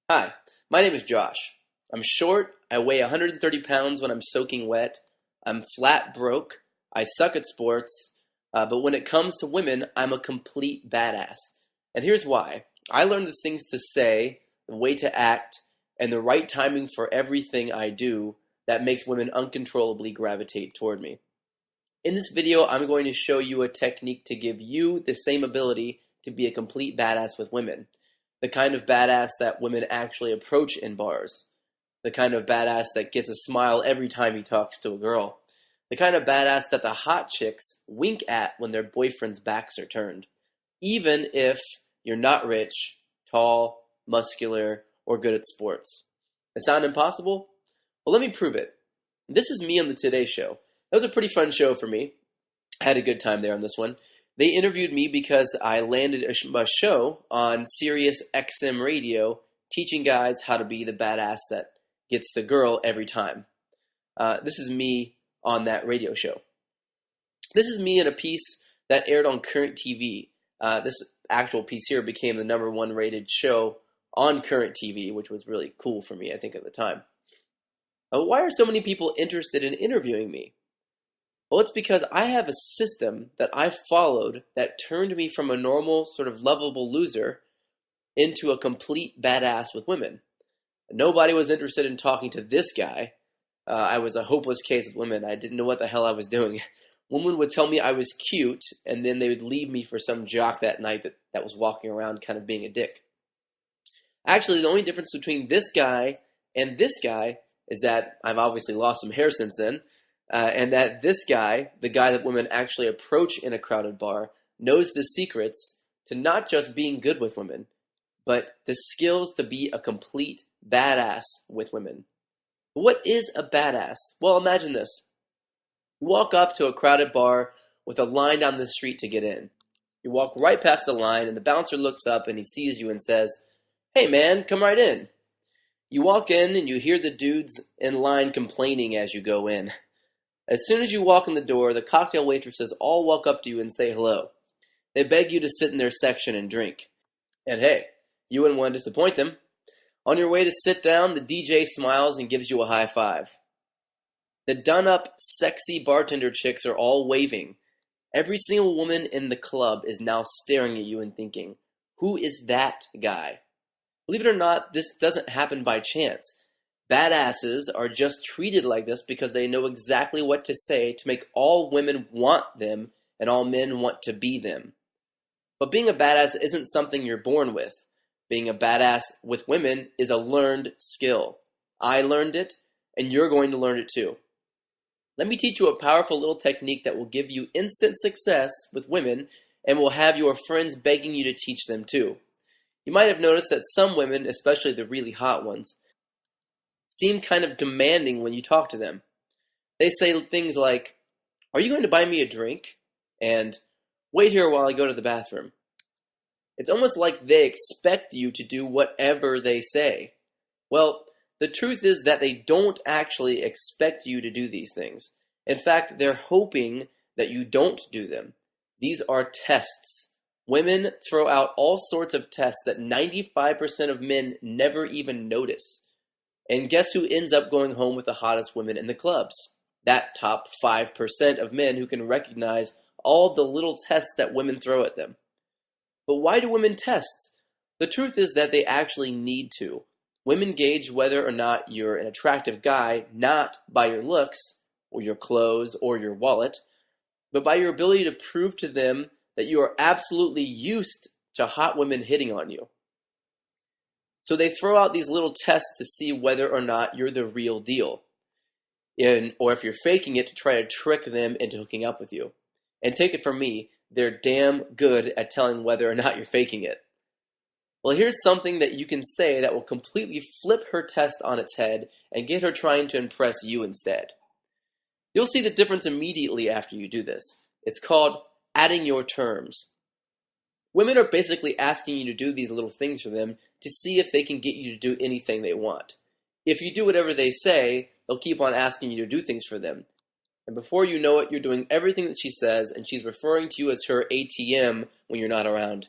Hi, my name is Josh. I'm short, I weigh 130 pounds when I'm soaking wet, I'm flat broke, I suck at sports, but when it comes to women, I'm a complete badass. And here's why. I learned the things to say, the way to act, and the right timing for everything I do that makes women uncontrollably gravitate toward me. In this video, I'm going to show you a technique to give you the same ability to be a complete badass with women. The kind of badass that women actually approach in bars. The kind of badass that gets a smile every time he talks to a girl. The kind of badass that the hot chicks wink at when their boyfriend's backs are turned. Even if you're not rich, tall, muscular, or good at sports. It sound impossible? Well, let me prove it. This is me on the Today Show. That was a pretty fun show for me. I had a good time there on this one. They interviewed me because I landed a show on Sirius XM radio teaching guys how to be the badass that gets the girl every time. This is me on that radio show. This is me in a piece that aired on Current TV. This actual piece here became the #1 rated show on Current TV, which was really cool for me, I think, at the time. Why are so many people interested in interviewing me? Well, it's because I have a system that I followed that turned me from a normal, sort of lovable loser into a complete badass with women. Nobody was interested in talking to this guy. I was a hopeless case with women. I didn't know what the hell I was doing. Women would tell me I was cute, and then they would leave me for some jock that night that was walking around kind of being a dick. Actually, the only difference between this guy and this guy is that I've obviously lost some hair since then. And that this guy, the guy that women actually approach in a crowded bar, knows the secrets to not just being good with women, but the skills to be a complete badass with women. What is a badass? Well, imagine this. You walk up to a crowded bar with a line down the street to get in. You walk right past the line, and the bouncer looks up and he sees you and says, "Hey man, come right in." You walk in and you hear the dudes in line complaining as you go in. As soon as you walk in the door, the cocktail waitresses all walk up to you and say hello. They beg you to sit in their section and drink. And hey, you wouldn't want to disappoint them. On your way to sit down, the DJ smiles and gives you a high five. The done-up, sexy bartender chicks are all waving. Every single woman in the club is now staring at you and thinking, who is that guy? Believe it or not, this doesn't happen by chance. Badasses are just treated like this because they know exactly what to say to make all women want them and all men want to be them. But being a badass isn't something you're born with. Being a badass with women is a learned skill. I learned it, and you're going to learn it too. Let me teach you a powerful little technique that will give you instant success with women and will have your friends begging you to teach them too. You might have noticed that some women, especially the really hot ones, seem kind of demanding when you talk to them. They say things like, "Are you going to buy me a drink?" And "Wait here while I go to the bathroom." It's almost like they expect you to do whatever they say. Well, the truth is that they don't actually expect you to do these things. In fact, they're hoping that you don't do them. These are tests. Women throw out all sorts of tests that 95% of men never even notice. And guess who ends up going home with the hottest women in the clubs? That top 5% of men who can recognize all the little tests that women throw at them. But why do women test? The truth is that they actually need to. Women gauge whether or not you're an attractive guy not by your looks, or your clothes, or your wallet, but by your ability to prove to them that you are absolutely used to hot women hitting on you. So they throw out these little tests to see whether or not you're the real deal. Or if you're faking it to try to trick them into hooking up with you. And take it from me, they're damn good at telling whether or not you're faking it. Well, here's something that you can say that will completely flip her test on its head and get her trying to impress you instead. You'll see the difference immediately after you do this. It's called adding your terms. Women are basically asking you to do these little things for them to see if they can get you to do anything they want. If you do whatever they say, they'll keep on asking you to do things for them. And before you know it, you're doing everything that she says, and she's referring to you as her ATM when you're not around.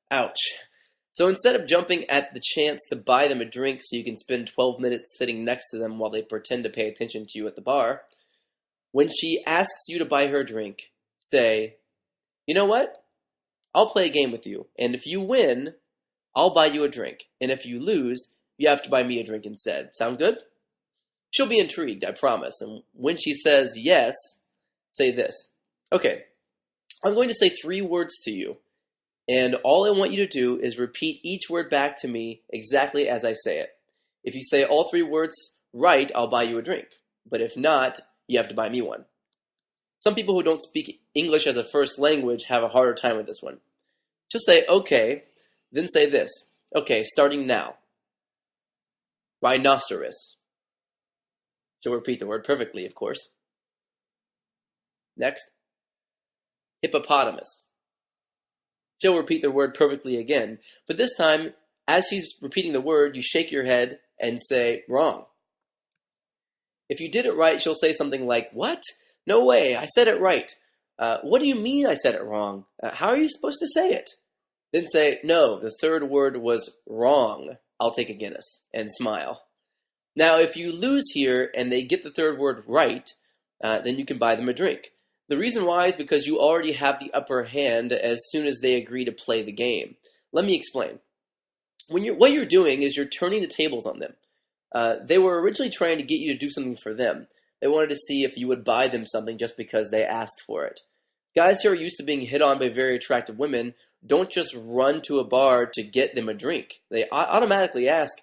Ouch. So instead of jumping at the chance to buy them a drink so you can spend 12 minutes sitting next to them while they pretend to pay attention to you at the bar, when she asks you to buy her a drink, say, "You know what? I'll play a game with you, and if you win, I'll buy you a drink, and if you lose, you have to buy me a drink instead. Sound good?" She'll be intrigued, I promise, and when she says yes, say this. "Okay, I'm going to say 3 words to you, and all I want you to do is repeat each word back to me exactly as I say it. If you say all 3 words right, I'll buy you a drink, but if not, you have to buy me one." Some people who don't speak English as a first language have a harder time with this one. Just say, "Okay," then say this. "Okay, starting now. Rhinoceros." She'll repeat the word perfectly, of course. Next. Hippopotamus. She'll repeat the word perfectly again, but this time, as she's repeating the word, you shake your head and say, "Wrong." If you did it right, she'll say something like, "What? No way, I said it right." "What do you mean I said it wrong? How are you supposed to say it?" Then say, "No, the 3rd word was wrong. I'll take a Guinness," and smile. Now, if you lose here and they get the 3rd word right, then you can buy them a drink. The reason why is because you already have the upper hand as soon as they agree to play the game. Let me explain. What you're doing is you're turning the tables on them. They were originally trying to get you to do something for them. They wanted to see if you would buy them something just because they asked for it. Guys who are used to being hit on by very attractive women don't just run to a bar to get them a drink. They automatically ask,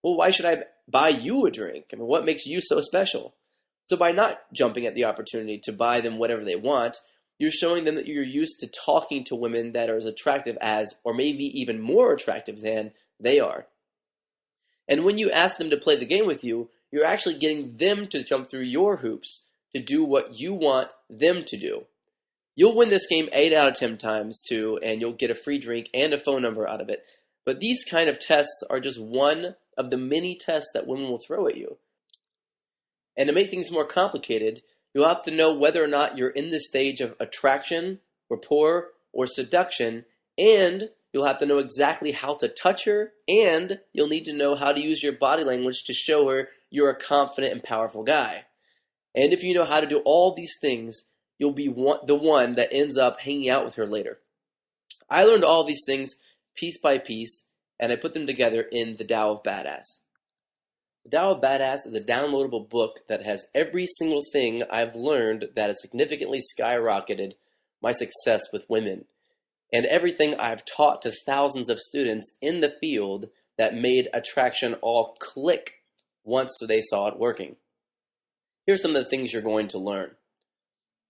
"Well, why should I buy you a drink? I mean, what makes you so special?" So by not jumping at the opportunity to buy them whatever they want, you're showing them that you're used to talking to women that are as attractive as, or maybe even more attractive than, they are. And when you ask them to play the game with you, you're actually getting them to jump through your hoops to do what you want them to do. You'll win this game 8 out of 10 times too, and you'll get a free drink and a phone number out of it. But these kind of tests are just one of the many tests that women will throw at you. And to make things more complicated, you'll have to know whether or not you're in the stage of attraction, rapport, or seduction, and you'll have to know exactly how to touch her, and you'll need to know how to use your body language to show her you're a confident and powerful guy. And if you know how to do all these things, you'll be the one that ends up hanging out with her later. I learned all these things piece by piece, and I put them together in The Tao of Badass. The Tao of Badass is a downloadable book that has every single thing I've learned that has significantly skyrocketed my success with women, and everything I've taught to thousands of students in the field that made attraction all click once they saw it working. Here's some of the things you're going to learn.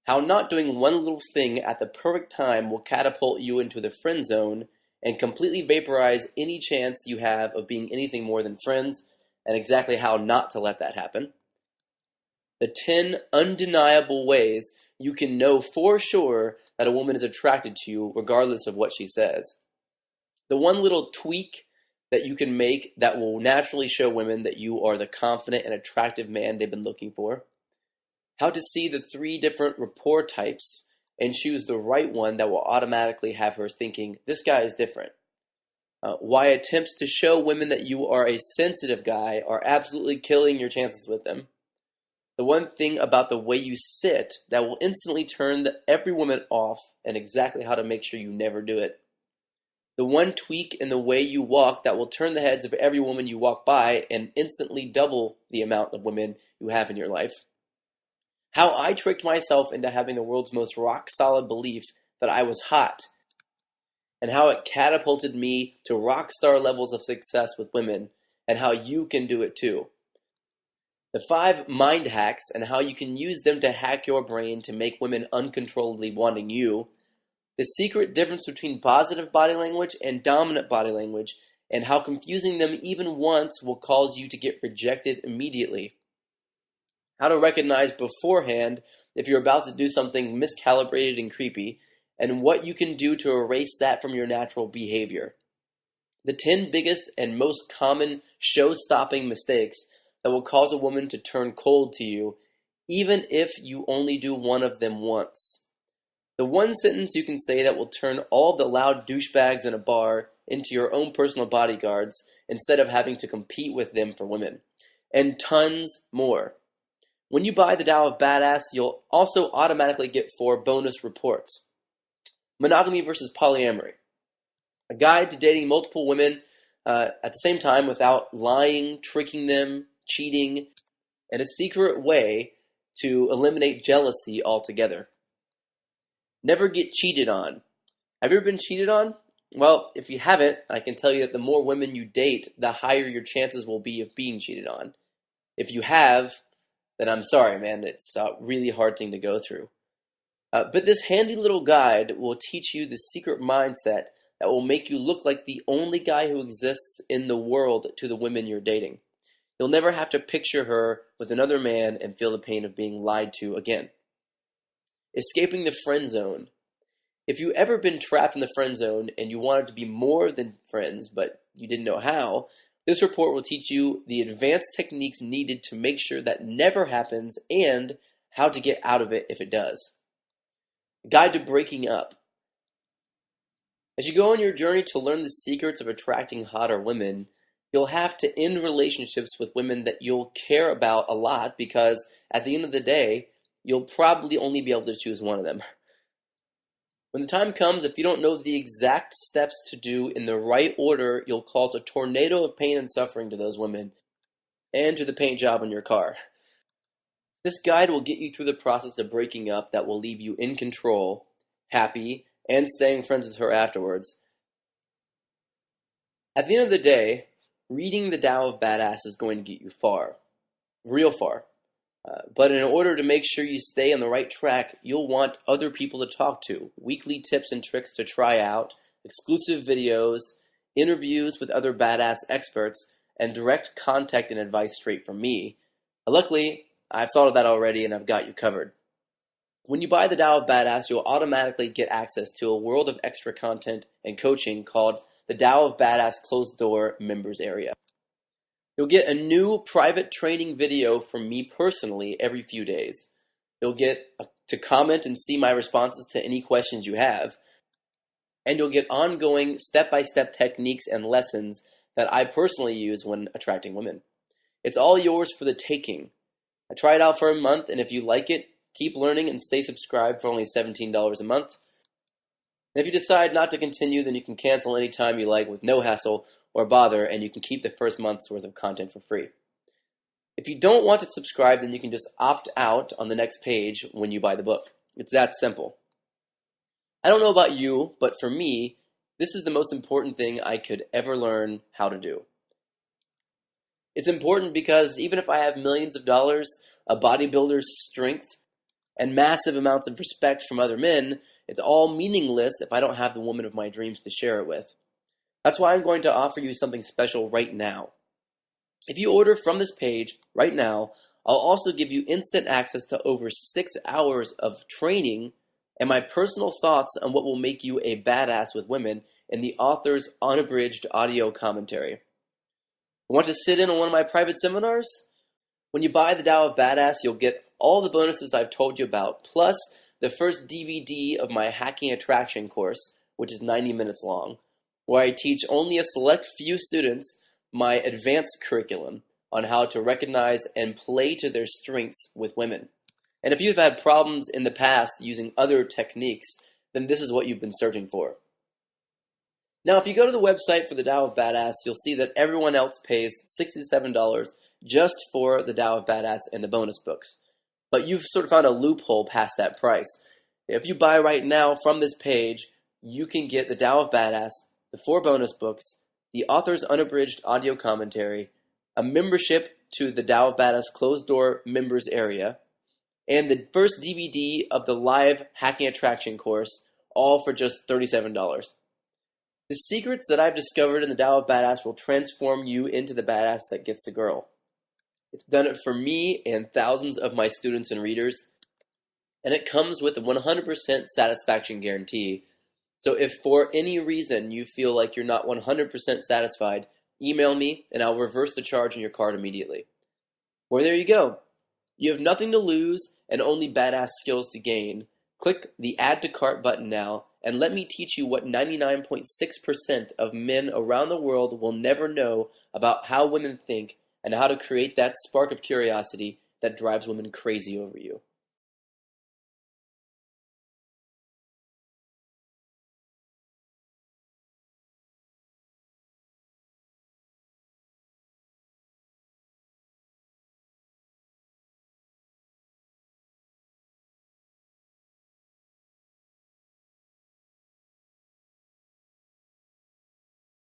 How not doing one little thing at the perfect time will catapult you into the friend zone and completely vaporize any chance you have of being anything more than friends, and exactly how not to let that happen. The 10 undeniable ways you can know for sure that a woman is attracted to you regardless of what she says. The one little tweak that you can make that will naturally show women that you are the confident and attractive man they've been looking for. How to see the 3 different rapport types and choose the right one that will automatically have her thinking, "This guy is different." Why attempts to show women that you are a sensitive guy are absolutely killing your chances with them. The one thing about the way you sit that will instantly turn every woman off, and exactly how to make sure you never do it. The one tweak in the way you walk that will turn the heads of every woman you walk by and instantly double the amount of women you have in your life. How I tricked myself into having the world's most rock-solid belief that I was hot, and how it catapulted me to rock star levels of success with women, and how you can do it too. The 5 mind hacks and how you can use them to hack your brain to make women uncontrollably wanting you. The secret difference between positive body language and dominant body language, and how confusing them even once will cause you to get rejected immediately. How to recognize beforehand if you're about to do something miscalibrated and creepy, and what you can do to erase that from your natural behavior. The 10 biggest and most common show-stopping mistakes that will cause a woman to turn cold to you, even if you only do one of them once. The one sentence you can say that will turn all the loud douchebags in a bar into your own personal bodyguards instead of having to compete with them for women. And tons more. When you buy the Tao of Badass, you'll also automatically get 4 bonus reports. Monogamy versus polyamory. A guide to dating multiple women at the same time without lying, tricking them, cheating, and a secret way to eliminate jealousy altogether. Never get cheated on. Have you ever been cheated on? Well, if you haven't, I can tell you that the more women you date, the higher your chances will be of being cheated on. If you have, then I'm sorry, man. It's a really hard thing to go through. But this handy little guide will teach you the secret mindset that will make you look like the only guy who exists in the world to the women you're dating. You'll never have to picture her with another man and feel the pain of being lied to again. Escaping the friend zone. If you've ever been trapped in the friend zone and you wanted to be more than friends, but you didn't know how, this report will teach you the advanced techniques needed to make sure that never happens and how to get out of it if it does. Guide to breaking up. As you go on your journey to learn the secrets of attracting hotter women, you'll have to end relationships with women that you'll care about a lot because at the end of the day, you'll probably only be able to choose one of them. When the time comes, if you don't know the exact steps to do in the right order, you'll cause a tornado of pain and suffering to those women and to the paint job on your car. This guide will get you through the process of breaking up that will leave you in control, happy, and staying friends with her afterwards. At the end of the day, reading the Tao of Badass is going to get you far. Real far. But in order to make sure you stay on the right track, you'll want other people to talk to, weekly tips and tricks to try out, exclusive videos, interviews with other badass experts, and direct contact and advice straight from me. Luckily, I've thought of that already and I've got you covered. When you buy the Tao of Badass, you'll automatically get access to a world of extra content and coaching called the Tao of Badass Closed Door Members Area. You'll get a new private training video from me personally every few days. You'll get to comment and see my responses to any questions you have. And you'll get ongoing step-by-step techniques and lessons that I personally use when attracting women. It's all yours for the taking. I try it out for a month, and if you like it, keep learning and stay subscribed for only $17 a month. And if you decide not to continue, then you can cancel anytime you like with no hassle or bother, and you can keep the first month's worth of content for free. If you don't want to subscribe, then you can just opt out on the next page when you buy the book. It's that simple. I don't know about you, but for me, this is the most important thing I could ever learn how to do. It's important because even if I have millions of dollars, a bodybuilder's strength, and massive amounts of respect from other men, it's all meaningless if I don't have the woman of my dreams to share it with. That's why I'm going to offer you something special right now. If you order from this page right now, I'll also give you instant access to over 6 hours of training and my personal thoughts on what will make you a badass with women in the author's unabridged audio commentary. Want to sit in on one of my private seminars? When you buy the Tao of Badass, you'll get all the bonuses I've told you about, plus the first DVD of my Hacking Attraction course, which is 90 minutes long, where I teach only a select few students my advanced curriculum on how to recognize and play to their strengths with women. And if you've had problems in the past using other techniques, then this is what you've been searching for. Now, if you go to the website for the Tao of Badass, you'll see that everyone else pays $67 just for the Tao of Badass and the bonus books. But you've sort of found a loophole past that price. If you buy right now from this page, you can get the Tao of Badass, the 4 bonus books, the author's unabridged audio commentary, a membership to the Tao of Badass Closed Door Members Area, and the first DVD of the live Hacking Attraction course, all for just $37. The secrets that I've discovered in the Tao of Badass will transform you into the badass that gets the girl. It's done it for me and thousands of my students and readers, and it comes with a 100% satisfaction guarantee. So if for any reason you feel like you're not 100% satisfied, email me and I'll reverse the charge on your card immediately. Well, there you go. You have nothing to lose and only badass skills to gain. Click the Add to Cart button now and let me teach you what 99.6% of men around the world will never know about how women think and how to create that spark of curiosity that drives women crazy over you.